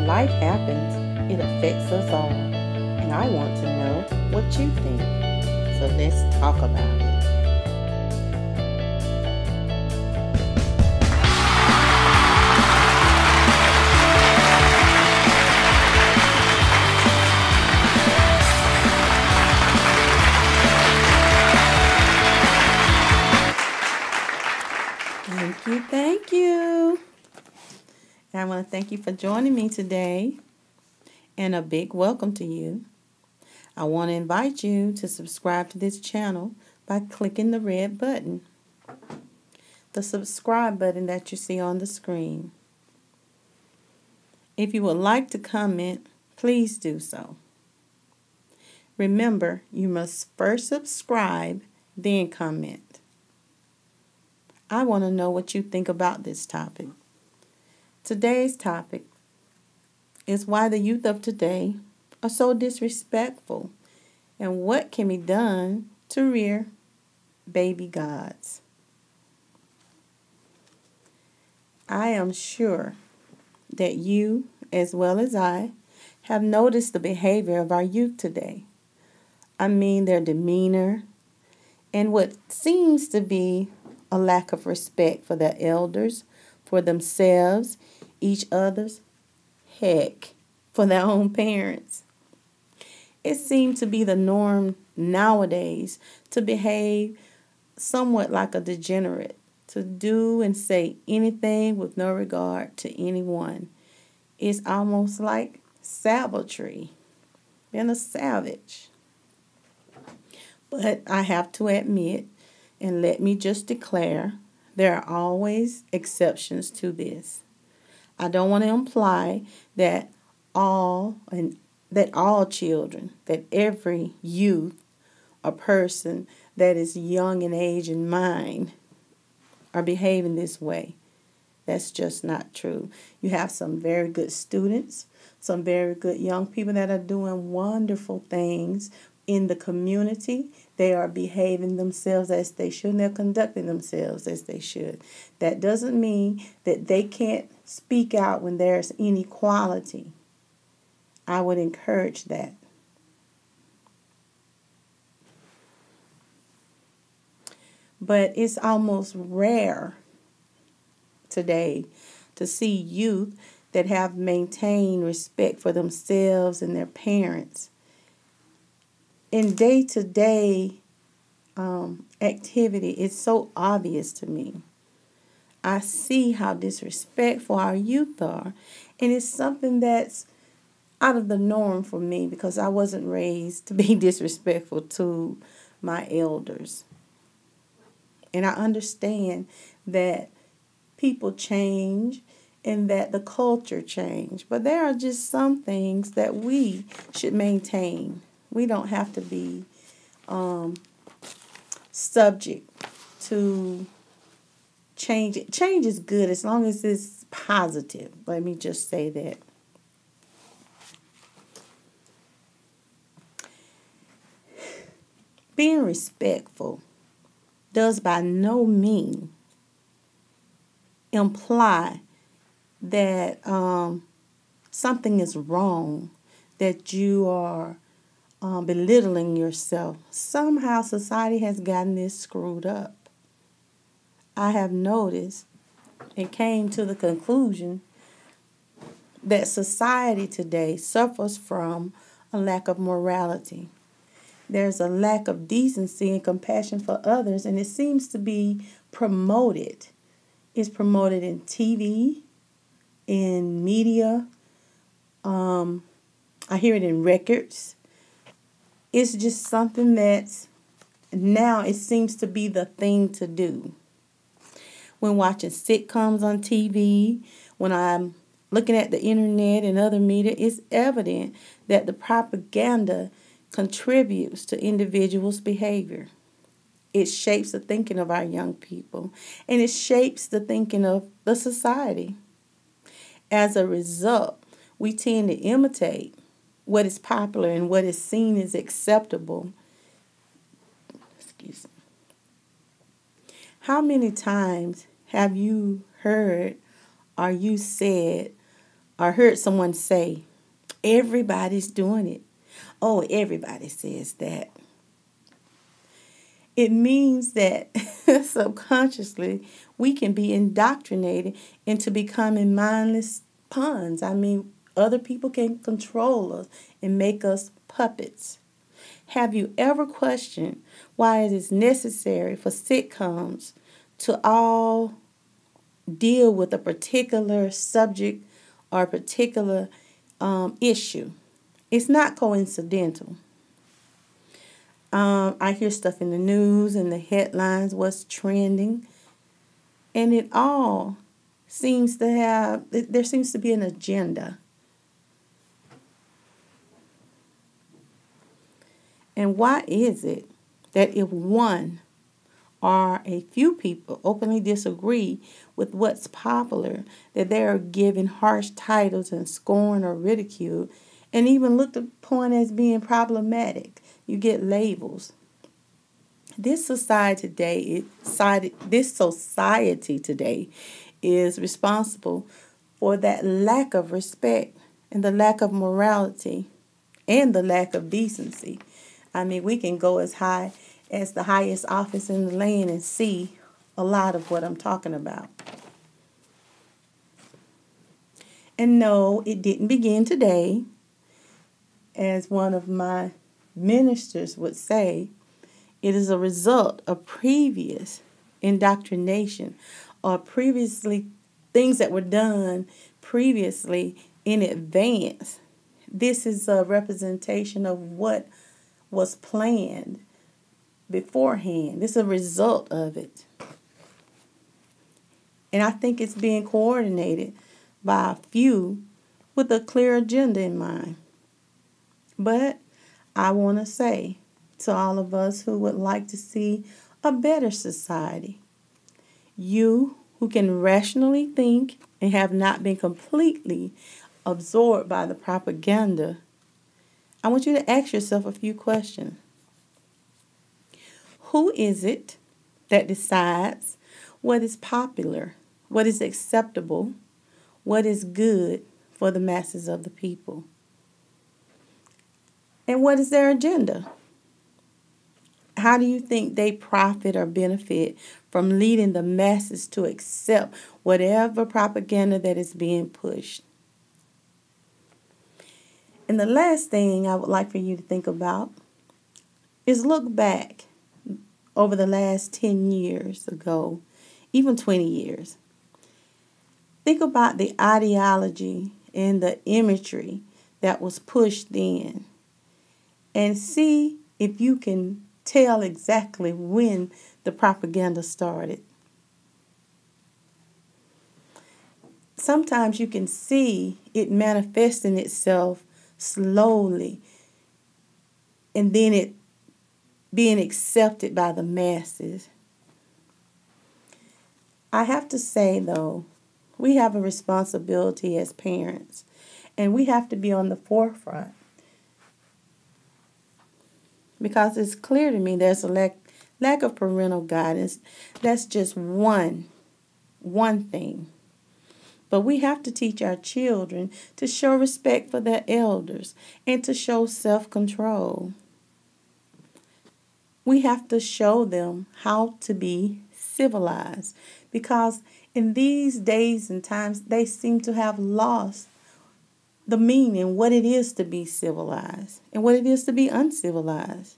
When life happens, it affects us all. And I want to know what you think. So let's talk about it. Thank you. And I want to thank you for joining me today. And a big welcome to you. I want to invite you to subscribe to this channel by clicking the red button, the subscribe button that you see on the screen. If you would like to comment, please do so. Remember, you must first subscribe, then comment. I want to know what you think about this topic. Today's topic is why the youth of today are so disrespectful and what can be done to rear baby gods. I am sure that you, as well as I, have noticed the behavior of our youth today. I mean their demeanor and what seems to be a lack of respect for their elders, for themselves, each other's, heck, for their own parents. It seems to be the norm nowadays to behave somewhat like a degenerate, to do and say anything with no regard to anyone. It's almost like savagery, being a savage. But I have to admit, and let me just declare, there are always exceptions to this. I don't want to imply that all children, that every youth or person that is young in age and mind are behaving this way. That's just not true. You have some very good students, some very good young people that are doing wonderful things in the community. They are behaving themselves as they should, and they're conducting themselves as they should. That doesn't mean that they can't speak out when there's inequality. I would encourage that. But it's almost rare today to see youth that have maintained respect for themselves and their parents. In day-to-day activity, it's so obvious to me. I see how disrespectful our youth are, and it's something that's out of the norm for me because I wasn't raised to be disrespectful to my elders. And I understand that people change and that the culture change, but there are just some things that we should maintain. We don't have to be subject to change. Change is good as long as it's positive. Let me just say that. Being respectful does by no means imply that something is wrong, that you are belittling yourself. Somehow society has gotten this screwed up. I have noticed and came to the conclusion that society today suffers from a lack of morality. There's a lack of decency and compassion for others, and it seems to be promoted. It's promoted in TV, in media. I hear it in records. It's just something that's now it seems to be the thing to do. When watching sitcoms on TV, when I'm looking at the internet and other media, it's evident that the propaganda contributes to individuals' behavior. It shapes the thinking of our young people, and it shapes the thinking of the society. As a result, we tend to imitate what is popular and what is seen as acceptable. Excuse me. How many times have you heard or you said I heard someone say, everybody's doing it. Oh, everybody says that. It means that subconsciously we can be indoctrinated into becoming mindless pawns. I mean, other people can control us and make us puppets. Have you ever questioned why it is necessary for sitcoms to all deal with a particular subject or a particular issue? It's not coincidental. I hear stuff in the news and the headlines, what's trending, and it all seems to have, there seems to be an agenda. And why is it that if one or a few people openly disagree with what's popular, that they are given harsh titles and scorn or ridicule, and even looked upon as being problematic? You get labels. This society today is responsible for that lack of respect and the lack of morality and the lack of decency. I mean, we can go as high as the highest office in the land and see a lot of what I'm talking about. And no, it didn't begin today. As one of my ministers would say, it is a result of previous indoctrination or previously things that were done previously in advance. This is a representation of what was planned beforehand. This is a result of it. And I think it's being coordinated by a few with a clear agenda in mind. But I want to say to all of us who would like to see a better society, you who can rationally think and have not been completely absorbed by the propaganda, I want you to ask yourself a few questions. Who is it that decides what is popular, what is acceptable, what is good for the masses of the people? And what is their agenda? How do you think they profit or benefit from leading the masses to accept whatever propaganda that is being pushed? And the last thing I would like for you to think about is look back over the last 10 years ago, even 20 years. Think about the ideology and the imagery that was pushed then, and see if you can tell exactly when the propaganda started. Sometimes you can see it manifesting itself slowly, and then it being accepted by the masses. I have to say, though, we have a responsibility as parents, and we have to be on the forefront. Because it's clear to me there's a lack of parental guidance. That's just one thing. But we have to teach our children to show respect for their elders and to show self-control. We have to show them how to be civilized, because in these days and times they seem to have lost the meaning, what it is to be civilized and what it is to be uncivilized.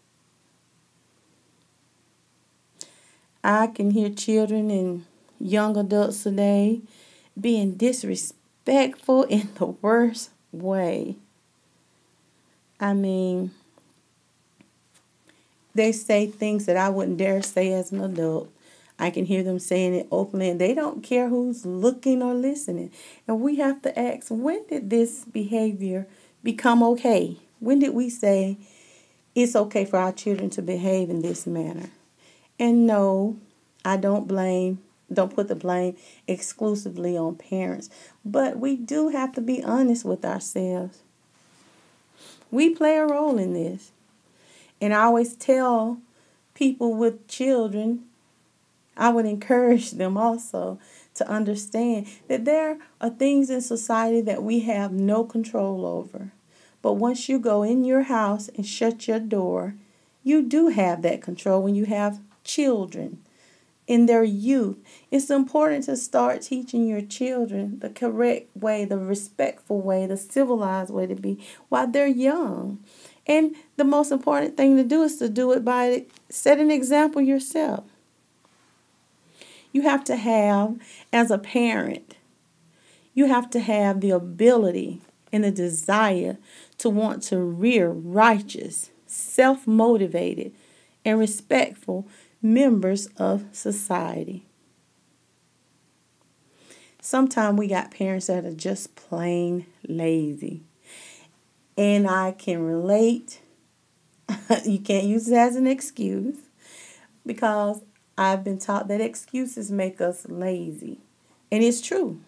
I can hear children and young adults today being disrespectful in the worst way. I mean, they say things that I wouldn't dare say as an adult. I can hear them saying it openly, and they don't care who's looking or listening. And we have to ask, when did this behavior become okay? When did we say it's okay for our children to behave in this manner? And no, I don't put the blame exclusively on parents. But we do have to be honest with ourselves. We play a role in this. And I always tell people with children, I would encourage them also to understand that there are things in society that we have no control over. But once you go in your house and shut your door, you do have that control when you have children in their youth. It's important to start teaching your children the correct way, the respectful way, the civilized way to be while they're young. And the most important thing to do is to do it by setting an example yourself. You have to have, as a parent, you have to have the ability and the desire to want to rear righteous, self-motivated, and respectful members of society. Sometimes we got parents that are just plain lazy. And I can relate. You can't use it as an excuse, because I've been taught that excuses make us lazy. And it's true.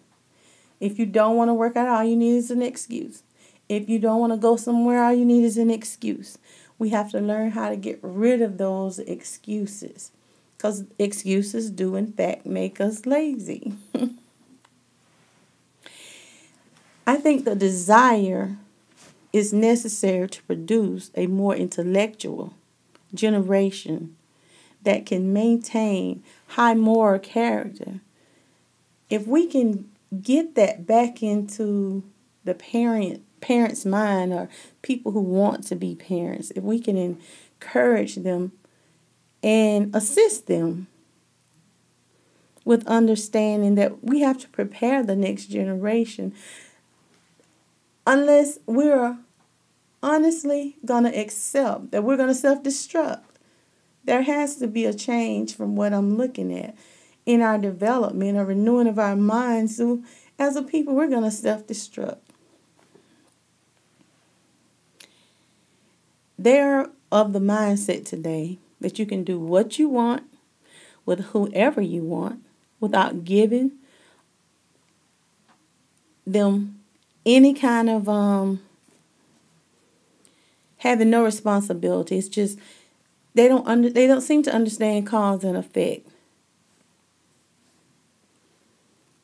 If you don't want to work out, all you need is an excuse. If you don't want to go somewhere, all you need is an excuse. We have to learn how to get rid of those excuses, because excuses do, in fact, make us lazy. I think the desire is necessary to produce a more intellectual generation that can maintain high moral character. If we can get that back into the parents' mind, or people who want to be parents, if we can encourage them and assist them with understanding that we have to prepare the next generation, unless we're honestly going to accept that we're going to self-destruct. There has to be a change from what I'm looking at in our development, a renewing of our minds. So as a people, we're going to self-destruct. They're of the mindset today that you can do what you want with whoever you want without giving them any kind of having no responsibility. It's just they don't seem to understand cause and effect.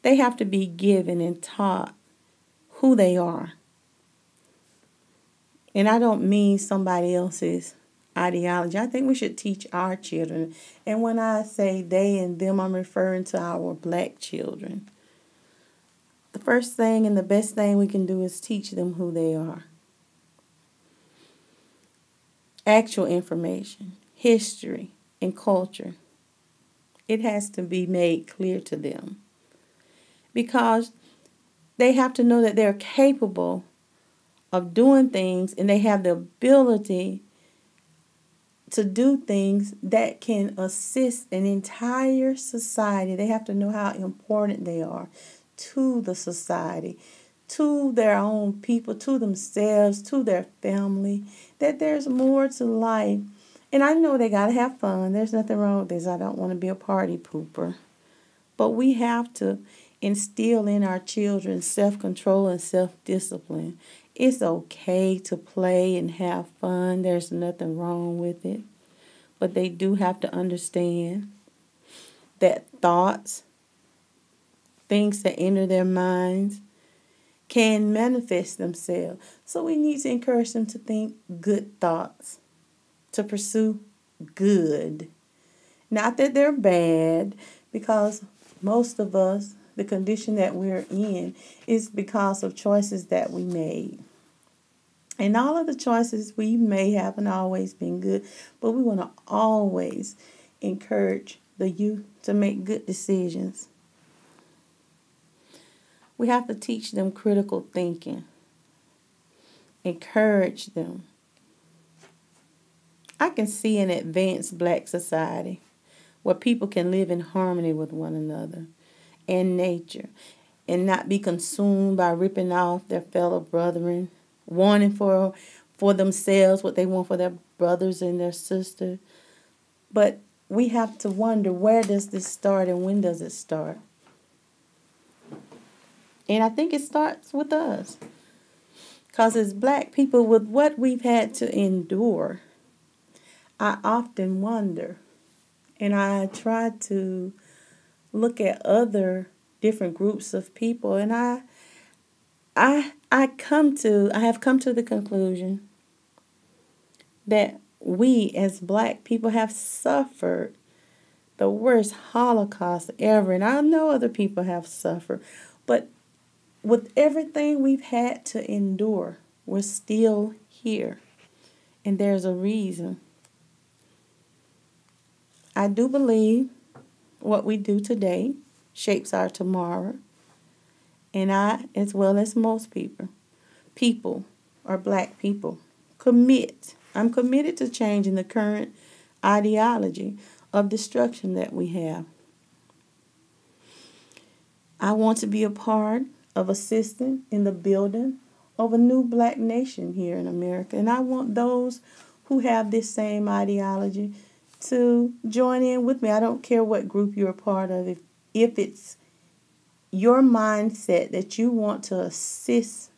They have to be given and taught who they are. And I don't mean somebody else's ideology. I think we should teach our children. And when I say they and them, I'm referring to our black children. The first thing and the best thing we can do is teach them who they are. Actual information, history, and culture. It has to be made clear to them, because they have to know that they're capable of doing things, and they have the ability to do things that can assist an entire society. They have to know how important they are to the society, to their own people, to themselves, to their family, that there's more to life. And I know they got to have fun. There's nothing wrong with this. I don't want to be a party pooper. But we have to instill in our children self-control and self-discipline. It's okay to play and have fun. There's nothing wrong with it. But they do have to understand that thoughts, things that enter their minds, can manifest themselves. So we need to encourage them to think good thoughts, to pursue good. Not that they're bad, because most of us, the condition that we're in is because of choices that we made. And all of the choices we may haven't always been good, but we want to always encourage the youth to make good decisions. We have to teach them critical thinking. Encourage them. I can see an advanced black society where people can live in harmony with one another and nature, and not be consumed by ripping off their fellow brethren, wanting for themselves what they want for their brothers and their sisters. But we have to wonder, where does this start and when does it start? And I think it starts with us. Because as black people, with what we've had to endure, I often wonder, and I try to look at other different groups of people, and I have come to the conclusion that we as black people have suffered the worst Holocaust ever. And I know other people have suffered. But with everything we've had to endure, we're still here. And there's a reason. I do believe what we do today shapes our tomorrow. And I, as well as most people are black people, I'm committed to changing the current ideology of destruction that we have. I want to be a part of assisting in the building of a new black nation here in America. And I want those who have this same ideology to join in with me. I don't care what group you're a part of. If it's your mindset that you want to assist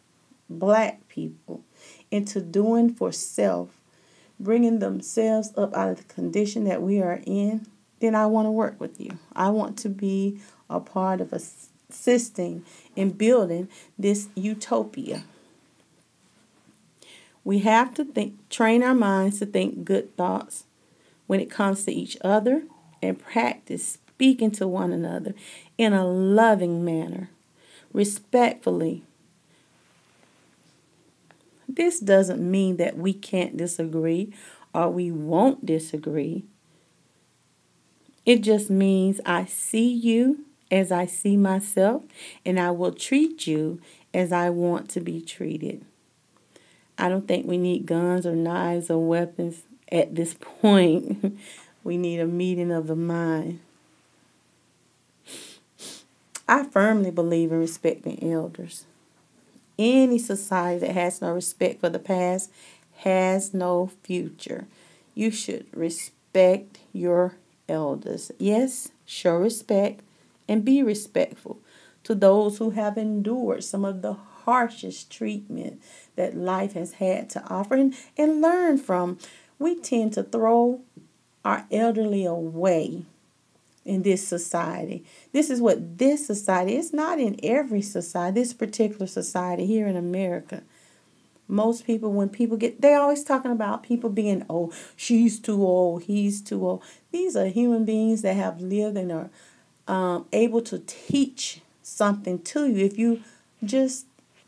black people into doing for self, bringing themselves up out of the condition that we are in, then I want to work with you. I want to be a part of assisting in building this utopia. We have to train our minds to think good thoughts when it comes to each other, and practice speaking to one another in a loving manner, respectfully. This doesn't mean that we can't disagree or we won't disagree. It just means I see you as I see myself, and I will treat you as I want to be treated. I don't think we need guns or knives or weapons at this point. We need a meeting of the mind. I firmly believe in respecting elders. Any society that has no respect for the past has no future. You should respect your elders. Yes, show respect and be respectful to those who have endured some of the harshest treatment that life has had to offer, and learn from. We tend to throw our elderly away in this society. This is what this society, it's not in every society, this particular society here in America. Most people, when people they're always talking about people being old. She's too old, he's too old. These are human beings that have lived and are able to teach something to you if you just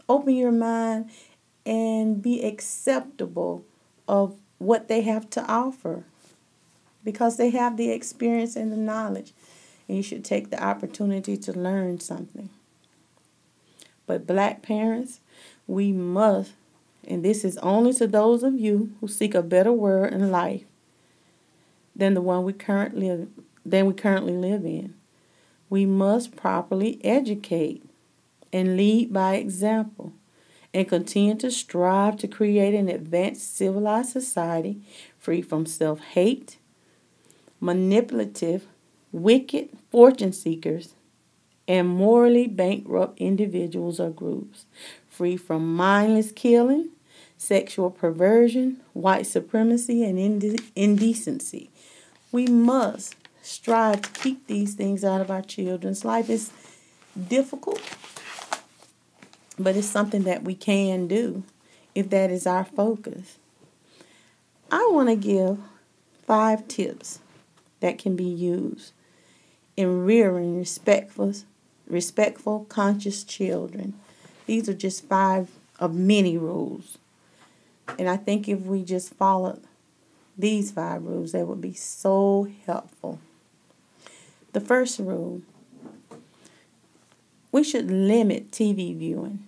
open your mind and be acceptable of what they have to offer, because they have the experience and the knowledge, and you should take the opportunity to learn something. But black parents, we must, and this is only to those of you who seek a better world in life than the one we currently live in. We must properly educate and lead by example, and continue to strive to create an advanced civilized society free from self-hate, manipulative, wicked fortune seekers, and morally bankrupt individuals or groups, free from mindless killing, sexual perversion, white supremacy, and indecency. We must strive to keep these things out of our children's life. It's difficult, but it's something that we can do if that is our focus. I want to give 5 tips that can be used in rearing respectful, conscious children. These are just 5 of many rules. And I think if we just followed these 5 rules, that would be so helpful. The first rule: we should limit TV viewing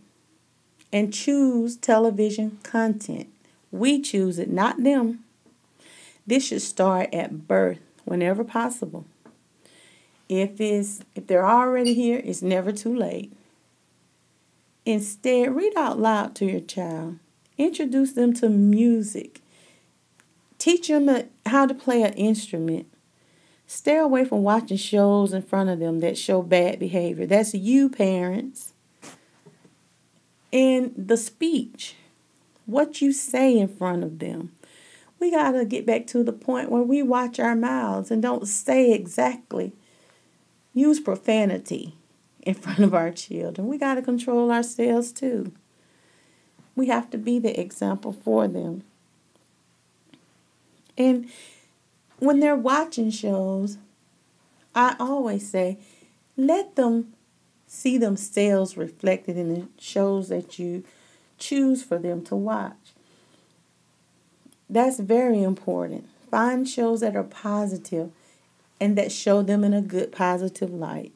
and choose television content. We choose it, not them. This should start at birth, whenever possible. If they're already here, it's never too late. Instead, read out loud to your child. Introduce them to music. Teach them how to play an instrument. Stay away from watching shows in front of them that show bad behavior. That's you, parents. And the speech, what you say in front of them. We got to get back to the point where we watch our mouths and don't say exactly. Use profanity in front of our children. We got to control ourselves too. We have to be the example for them. And when they're watching shows, I always say, let them see themselves reflected in the shows that you choose for them to watch. That's very important. Find shows that are positive and that show them in a good, positive light.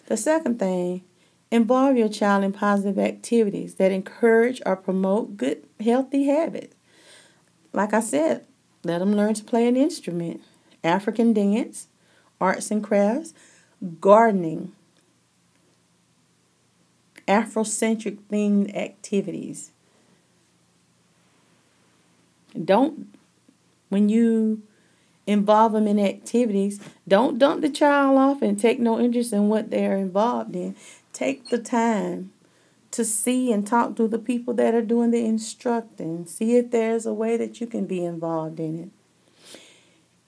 The second thing, involve your child in positive activities that encourage or promote good, healthy habits. Like I said, let them learn to play an instrument, African dance, arts and crafts, gardening, Afrocentric themed activities. Don't, when you involve them in activities, don't dump the child off and take no interest in what they're involved in. Take the time to see and talk to the people that are doing the instructing. See if there's a way that you can be involved in it.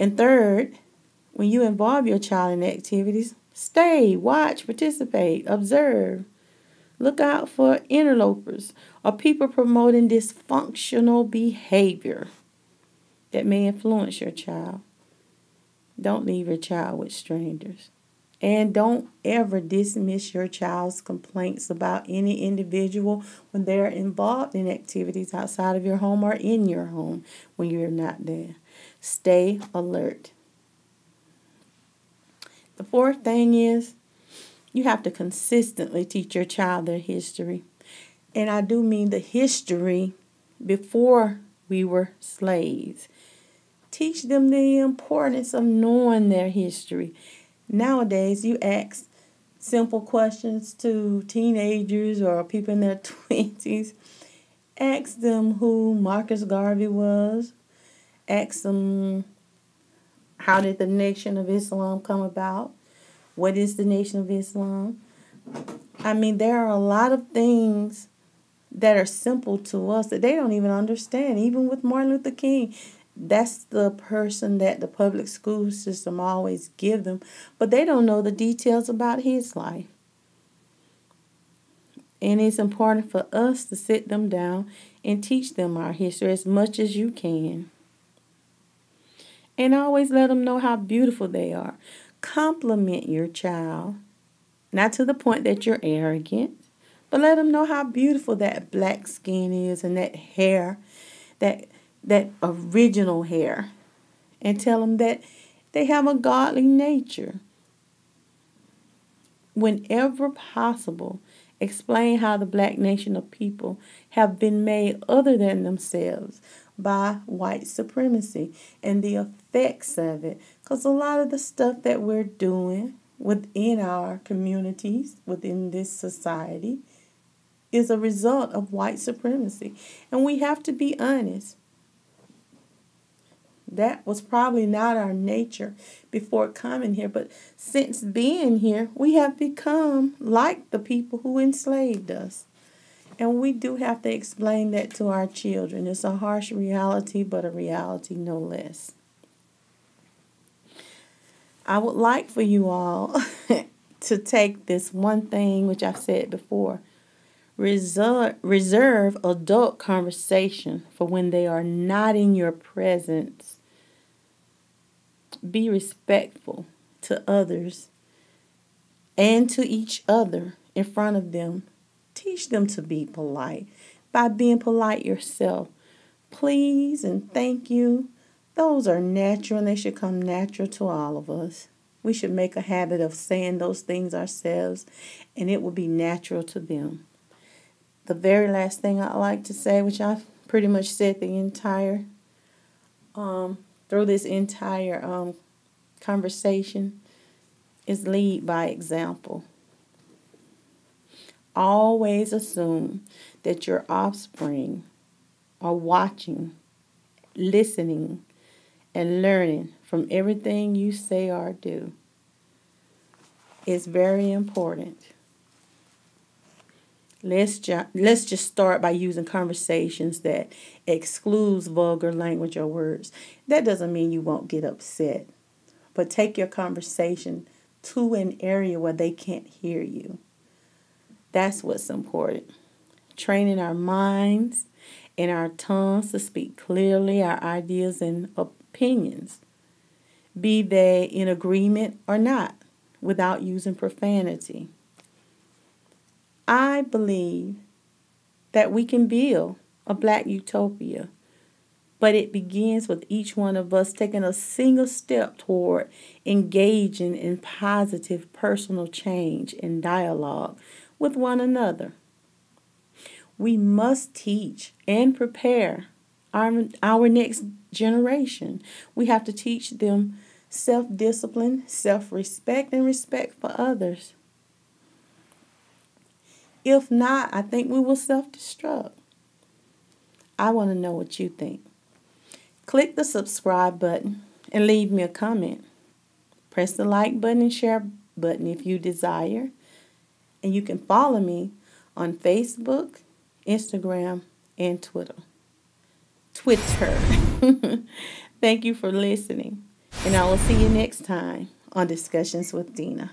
And third, when you involve your child in activities, stay, watch, participate, observe. Look out for interlopers or people promoting dysfunctional behavior that may influence your child. Don't leave your child with strangers. And don't ever dismiss your child's complaints about any individual when they're involved in activities outside of your home or in your home when you're not there. Stay alert. The fourth thing is, you have to consistently teach your child their history. And I do mean the history before we were slaves. Teach them the importance of knowing their history. Nowadays, you ask simple questions to teenagers or people in their 20s. Ask them who Marcus Garvey was. Ask them, how did the Nation of Islam come about? What is the Nation of Islam? I mean, there are a lot of things that are simple to us that they don't even understand. Even with Martin Luther King, that's the person that the public school system always give them, but they don't know the details about his life. And it's important for us to sit them down and teach them our history as much as you can. And always let them know how beautiful they are. Compliment your child, not to the point that you're arrogant, but let them know how beautiful that black skin is and that hair, that original hair, and tell them that they have a godly nature. Whenever possible, explain how the black nation of people have been made other than themselves by white supremacy and the effects of it. Because a lot of the stuff that we're doing within our communities, within this society, is a result of white supremacy. And we have to be honest. That was probably not our nature before coming here, but since being here, we have become like the people who enslaved us. And we do have to explain that to our children. It's a harsh reality, but a reality no less. I would like for you all to take this one thing, which I've said before. Reserve adult conversation for when they are not in your presence. Be respectful to others and to each other in front of them. Teach them to be polite by being polite yourself. Please and thank you. Those are natural and they should come natural to all of us. We should make a habit of saying those things ourselves and it will be natural to them. The very last thing I'd like to say, which I've pretty much said the entire, through this entire conversation, is lead by example. Always assume that your offspring are watching, listening, and learning from everything you say or do. It's very important. Let's just start by using conversations that excludes vulgar language or words. That doesn't mean you won't get upset, but take your conversation to an area where they can't hear you. That's what's important. Training our minds and our tongues to speak clearly our ideas and opinions, be they in agreement or not, without using profanity. I believe that we can build a black utopia, but it begins with each one of us taking a single step toward engaging in positive personal change and dialogue with one another. We must teach and prepare our next generation. We have to teach them self-discipline, self-respect, and respect for others. If not, I think we will self-destruct. I want to know what you think. Click the subscribe button and leave me a comment. Press the like button and share button if you desire. And you can follow me on Facebook, Instagram, and Twitter. Thank you for listening. And I will see you next time on Discussions with Dina.